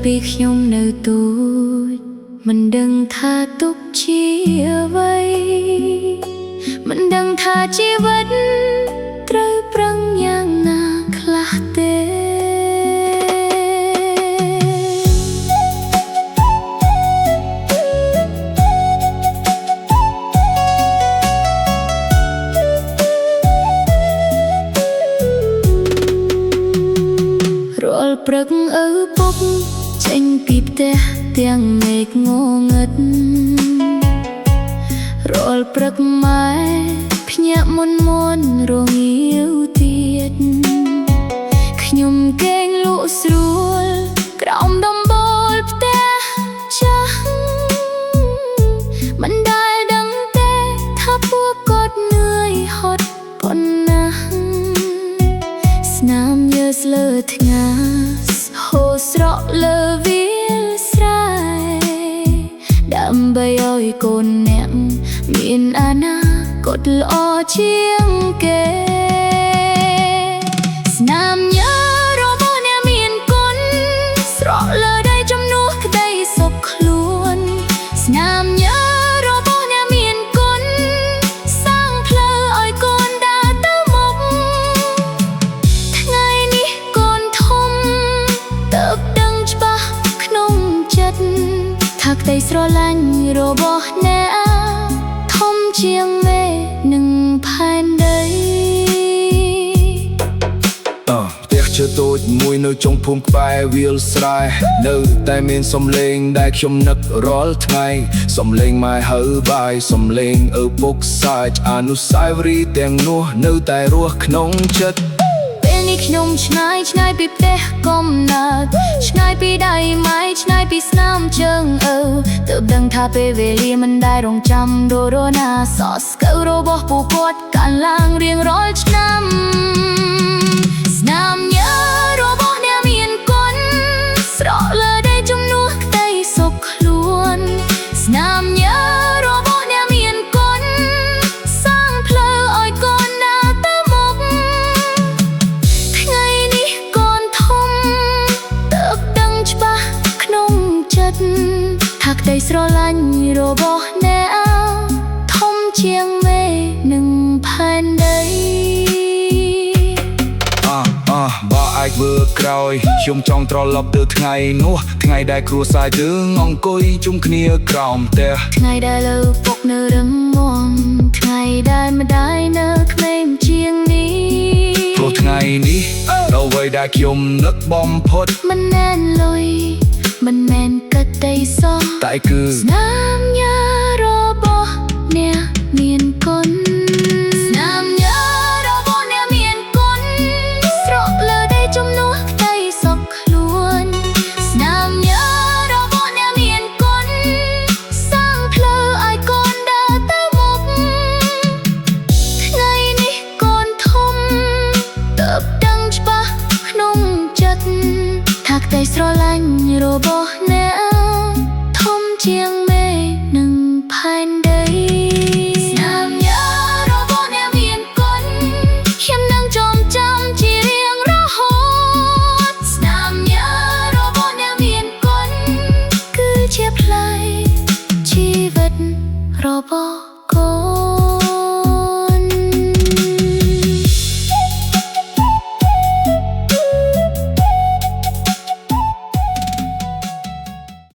ពីខ្ញុំនៅទូចមិនដឹងថាទុកជាអ្វីមិនដឹងថាជីវិតត្រូវប្រឹងយ៉ាងណាខ្លះទេរាល់ព្រឹកឪពុកចេញពីផ្ទះទាំងមេឃងងឹតរាល់ព្រឹកម៉ែភ្ញាក់មុនរងាវទៀតខ្ញុំគេងលក់ស្រួលក្រោមដំបូលផ្ទះចាស់មិនដែលដឹងទេថាពួកគាត់នឿយហត់ប៉ុណ្ណាស្នាមញើសលើថ្ងាសហូរស្រក់លើវាលស្រែដើម្បីឲ្យកូនអ្នកមានអនាគតល្អជាងគេស្នាមញើសរបស់អ្នកមានគុណស្រក់លើដៃជំនួសក្តីសុខខ្លួនស្នាមញើសរបស់អ្នកមានគុណសាងផ្លូវឲ្យកូនដើរទៅមុខថ្ងៃនេះកូនធំទើបដឹងច្បាស់ក្នុងចិត្តថាក្តីស្រឡាញ់របស់អ្នកធំជាងមេនឹងផែនដីផ្ទះឈើតូចមួយនៅចុងភូមិក្បែរវាលស្រែនៅតែមានសំឡេងដែលខ្ញុំនឹករាល់ថ្ងៃសំឡេងម៉ែហៅបាយសំឡេងឪពុកសើចអនុស្សាវរីយ៍ទាំងនោះនៅតែរស់ក្នុងចិត្តពេលនេះខ្ញុំឆ្ងាយពីផ្ទះកំណើតឆ្ងាយពីដៃម៉ែឆ្ងាយពីស្នាមជើងឪទើបដឹងថាពេលវេលាមិនដែលរងចាំរណាសក់ស្កូវរបស់ពួកគាត់កាន់ឡើងរៀងរាល់ឆ្នាំស្នាមញើសរបស់អ្នកមានគុណស្រក់លើដៃជំនួសក្តីសុខខ្លួនស្នាមញើសរបស់អ្នកមានគុណសាងផ្លូវឲ្យកូនដើរទៅមុខថ្ងៃនេះកូនធំទើបដឹងច្បាស់ក្នុងចិត្តថាក្តីស្រឡាញ់របស់អ្នកធំជាងមេនឹងផែនដីបើអាចធ្វើក្រោយខ្ញុំចង់ត្រឡប់ទៅថ្ងៃនោះថ្ងៃដែលគ្រួសារយើងអង្គុយជុំគ្នាក្រោមផ្ទះថ្ងៃដែលឪពុកនៅរឹងមាំថ្ងៃដែលម្ដាយនៅក្មេងជាងនេះព្រោះថ្ងៃនេះអ្វីដែលខ្ញុំនឹកបំផុតមិនមែនលុយមិនមែនកិត្តិយសោះតែគឺស្នាមញើសរបស់អ្នកមានគុណស្នាមញើសរបស់អ្នកមានគុណស្រក់លើដៃជំនួសក្តីសុខខ្លួនស្នាមញើសរបស់អ្នកមានគុណសាងផ្លូវឲ្យកូនដើរទៅមុខថ្ងៃនេះកូនធំទើបដឹងច្បាស់ក្នុងចិត្តថាក្តីស្រឡាញ់របស់អ្នកធំជាងមេនឹងផែនដីស្នាមញើសរបស់អ្នកមានគុណខ្ញុំនឹងចងចាំជារៀងរហូតស្នាមញើសរបស់អ្នកមានគុណគឺជាផ្លូវជីវិតរបស់កូន